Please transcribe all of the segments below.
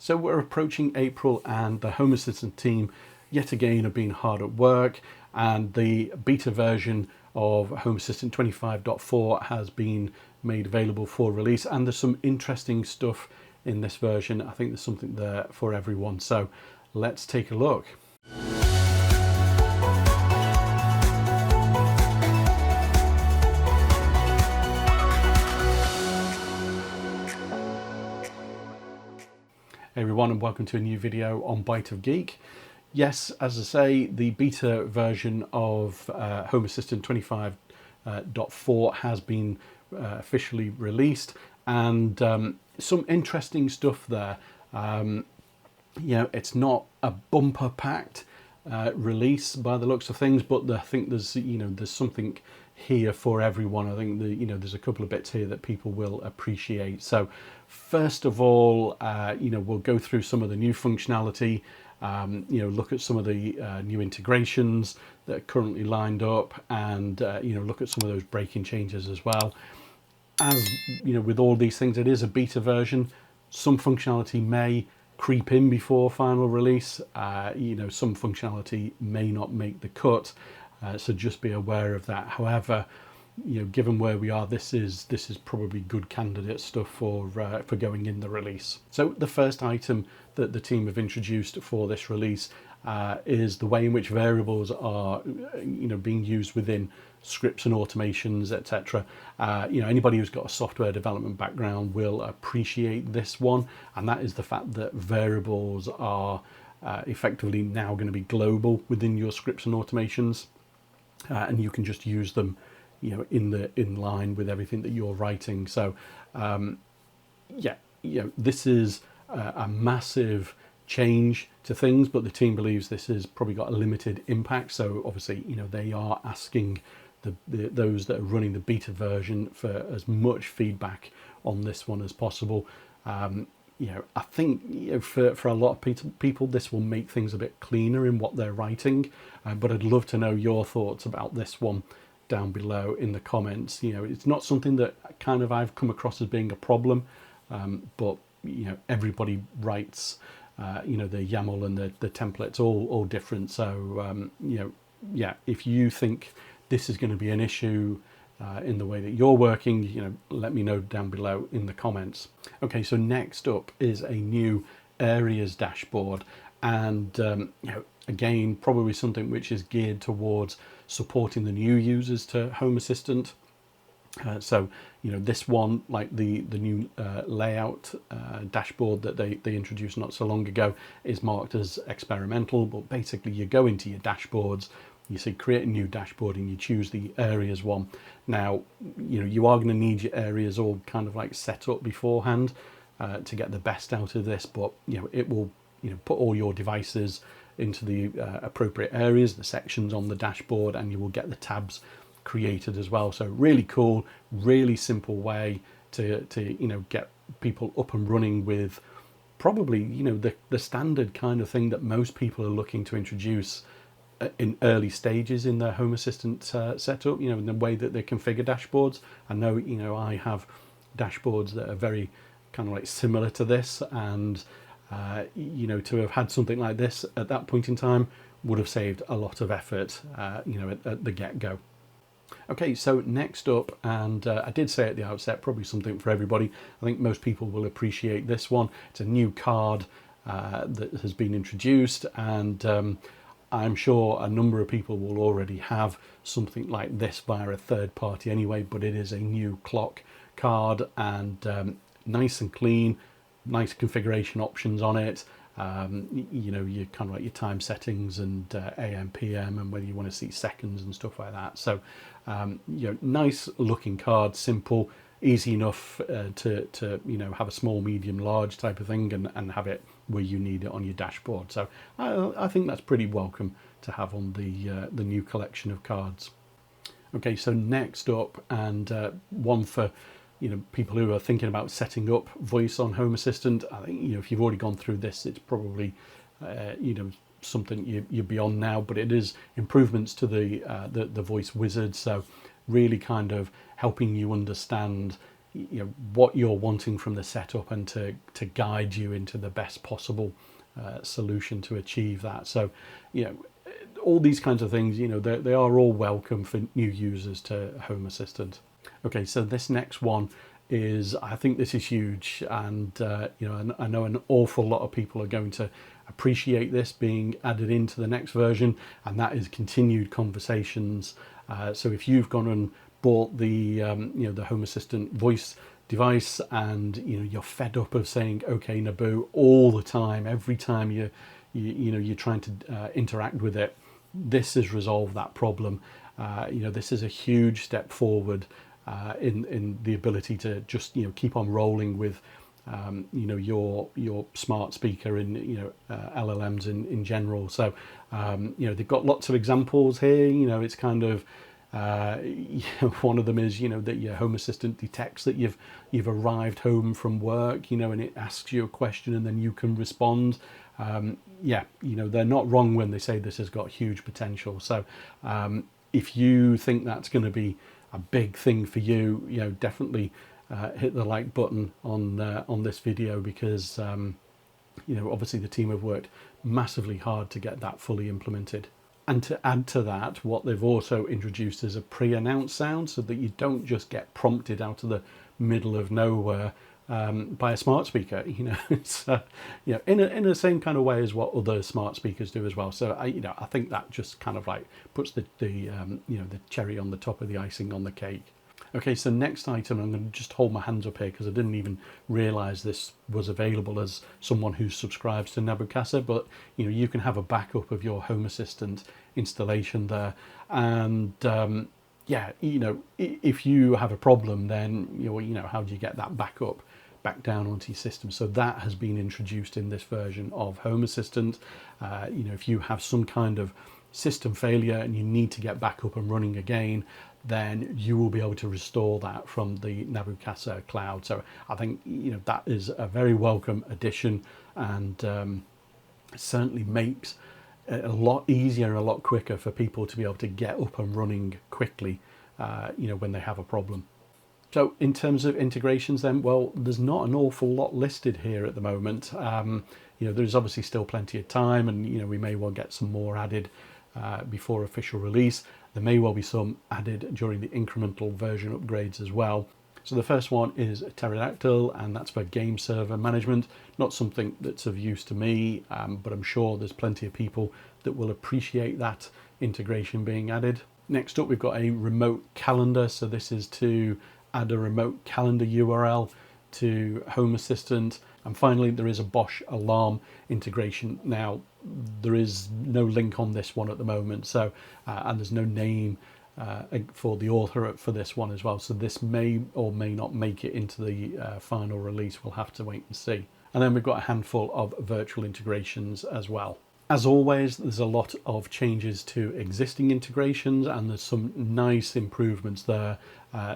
So we're approaching April and the Home Assistant team yet again have been hard at work, and the beta version of Home Assistant 25.4 has been made available for release, and there's some interesting stuff in this version. I think there's something there for everyone. So let's take a look. Hey everyone, and welcome to a new video on Bite of Geek. Yes, as I say, the beta version of Home Assistant 25.4 has been officially released, and some interesting stuff there. You know, it's not a bumper packed release by the looks of things, but I think there's there's something here for everyone. I think there's a couple of bits here that people will appreciate. So first of all, we'll go through some of the new functionality, look at some of the new integrations that are currently lined up, and look at some of those breaking changes as well. As with all these things, it is a beta version. Some functionality may creep in before final release. Some functionality may not make the cut. So just be aware of that. However, given where we are, this is probably good candidate stuff for going in the release. So the first item that the team have introduced for this release is the way in which variables are being used within scripts and automations, etc. Anybody who's got a software development background will appreciate this one, and that is the fact that variables are effectively now going to be global within your scripts and automations. And you can just use them, in line with everything that you're writing. So, this is a massive change to things, but the team believes this has probably got a limited impact. So obviously, they are asking those that are running the beta version for as much feedback on this one as possible. I think for a lot of people, this will make things a bit cleaner in what they're writing. But I'd love to know your thoughts about this one down below in the comments. It's not something that I've come across as being a problem, but everybody writes, the YAML and the templates all different. So if you think this is going to be an issue in the way that you're working, let me know down below in the comments. Okay, so next up is a new areas dashboard, and again, probably something which is geared towards supporting the new users to Home Assistant. So this one, like the new layout dashboard that they introduced not so long ago, is marked as experimental. But basically, you go into your dashboards, you say create a new dashboard, and you choose the areas one. Now you are going to need your areas all kind of like set up beforehand to get the best out of this. But it will put all your devices into the appropriate areas, the sections on the dashboard, and you will get the tabs created as well. So really cool, really simple way to get people up and running with probably the standard kind of thing that most people are looking to introduce in early stages in their Home Assistant setup. In the way that they configure dashboards. I know I have dashboards that are very kind of like similar to this, and to have had something like this at that point in time would have saved a lot of effort, at the get-go. Okay, so next up, and I did say at the outset, probably something for everybody. I think most people will appreciate this one. It's a new card that has been introduced, and I'm sure a number of people will already have something like this via a third party anyway, but it is a new clock card, and nice and clean. Nice configuration options on it. You kind of like your time settings and AM, PM, and whether you want to see seconds and stuff like that. So, nice looking card, simple, easy enough to have a small, medium, large type of thing, and have it where you need it on your dashboard. So I think that's pretty welcome to have on the new collection of cards. Okay, so next up, and one for people who are thinking about setting up voice on Home Assistant. I think if you've already gone through this, it's probably something you're beyond now. But it is improvements to the voice wizard. So really kind of helping you understand what you're wanting from the setup, and to guide you into the best possible solution to achieve that. So all these kinds of things, they are all welcome for new users to Home Assistant. Okay, so this next one I think this is huge, and I know an awful lot of people are going to appreciate this being added into the next version, and that is continued conversations. So if you've gone and bought the the Home Assistant voice device, and you're fed up of saying "Okay, Nabu" all the time, every time you're trying to interact with it, this has resolved that problem. This is a huge step forward in the ability to just keep on rolling with your smart speaker and LLMs in general. So they've got lots of examples here. It's kind of one of them is that your Home Assistant detects that you've arrived home from work, and it asks you a question and then you can respond. They're not wrong when they say this has got huge potential. So if you think that's going to be a big thing for you, definitely hit the like button on this video, because obviously the team have worked massively hard to get that fully implemented. And to add to that, what they've also introduced is a pre-announced sound, so that you don't just get prompted out of the middle of nowhere by a smart speaker. It's in the same kind of way as what other smart speakers do as well. So I think that just kind of like puts the cherry on the top of the icing on the cake. Okay, so next item, I'm going to just hold my hands up here because I didn't even realize this was available as someone who subscribes to Nabu Casa, but you can have a backup of your Home Assistant installation there. And if you have a problem, then how do you get that backup back down onto your system? So that has been introduced in this version of Home Assistant. If you have some kind of system failure and you need to get back up and running again, then you will be able to restore that from the Nabu Casa cloud. So I think that is a very welcome addition, and certainly makes it a lot easier and a lot quicker for people to be able to get up and running quickly when they have a problem. So in terms of integrations then, well, there's not an awful lot listed here at the moment. There's obviously still plenty of time, and we may well get some more added before official release. There may well be some added during the incremental version upgrades as well. So the first one is Pterodactyl, and that's for game server management. Not something that's of use to me, but I'm sure there's plenty of people that will appreciate that integration being added. Next up, we've got a remote calendar. So this is to add a remote calendar URL to Home Assistant. And finally, there is a Bosch alarm integration. Now, there is no link on this one at the moment, so and there's no name for the author for this one as well. So this may or may not make it into the final release. We'll have to wait and see. And then we've got a handful of virtual integrations as well. As always, there's a lot of changes to existing integrations, and there's some nice improvements there.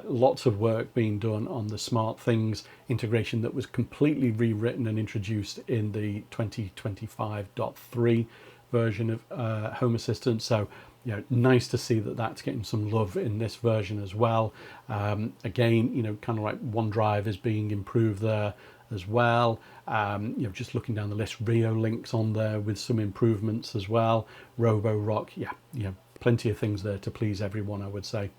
Lots of work being done on the SmartThings integration that was completely rewritten and introduced in the 2025.3 version of Home Assistant. So, nice to see that that's getting some love in this version as well. Again, kind of like OneDrive is being improved there as well. Just looking down the list, Rio links on there with some improvements as well. Roborock, plenty of things there to please everyone, I would say.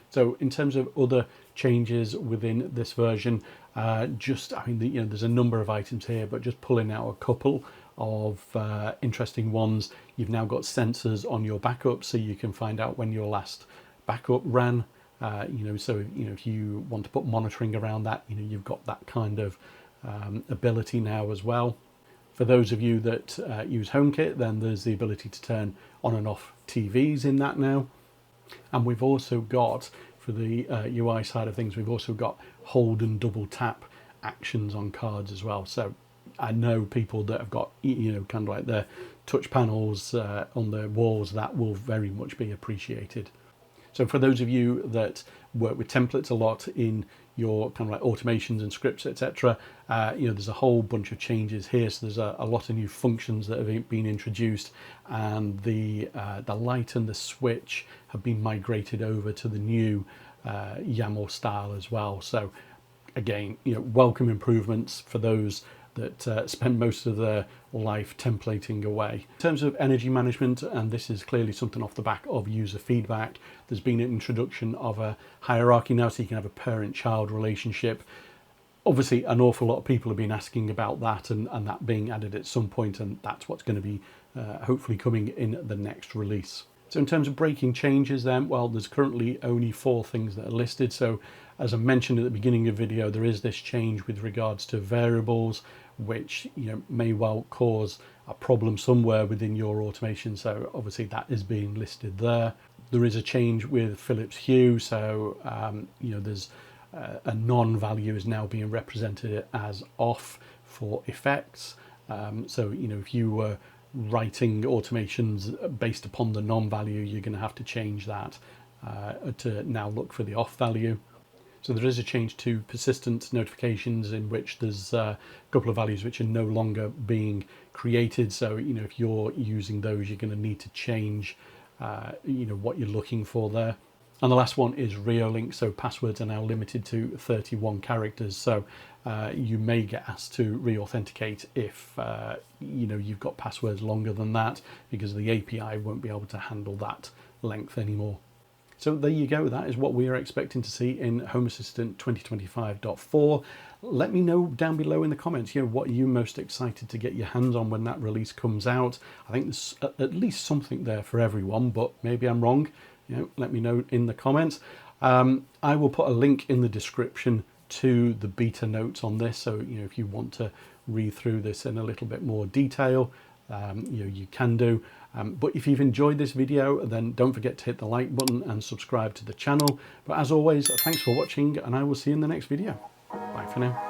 So in terms of other changes within this version, there's a number of items here, but just pulling out a couple of interesting ones. You've now got sensors on your backup, so you can find out when your last backup ran. If you want to put monitoring around that, you've got that kind of ability now as well. For those of you that use HomeKit, then there's the ability to turn on and off TVs in that now. And we've also got, for the UI side of things, we've also got hold and double tap actions on cards as well. So I know people that have got, kind of like their touch panels on their walls, that will very much be appreciated. So for those of you that work with templates a lot in your kind of like automations and scripts, etc., there's a whole bunch of changes here. So there's a lot of new functions that have been introduced, and the light and the switch have been migrated over to the new YAML style as well. So again, welcome improvements for those that spend most of their life templating away. In terms of energy management, and this is clearly something off the back of user feedback, there's been an introduction of a hierarchy now, so you can have a parent-child relationship. Obviously, an awful lot of people have been asking about that, and that being added at some point, and that's what's going to be hopefully coming in the next release. So in terms of breaking changes then, well, there's currently only 4 things that are listed. So as I mentioned at the beginning of the video, there is this change with regards to variables, which may well cause a problem somewhere within your automation. So obviously that is being listed there. There is a change with Philips Hue. So, there's a non-value is now being represented as off for effects. So, if you were writing automations based upon the non-value, you're going to have to change that to now look for the off value. So there is a change to persistent notifications, in which there's a couple of values which are no longer being created. So if you're using those, you're going to need to change what you're looking for there. And the last one is Reolink. So passwords are now limited to 31 characters. So you may get asked to re-authenticate if you've got passwords longer than that, because the API won't be able to handle that length anymore. So there you go. That is what we are expecting to see in Home Assistant 2025.4. Let me know down below in the comments, what are you most excited to get your hands on when that release comes out? I think there's at least something there for everyone, but maybe I'm wrong. Let me know in the comments. I will put a link in the description to the beta notes on this. So, if you want to read through this in a little bit more detail, you can do. But if you've enjoyed this video, then don't forget to hit the like button and subscribe to the channel. But as always, thanks for watching, and I will see you in the next video. Bye for now.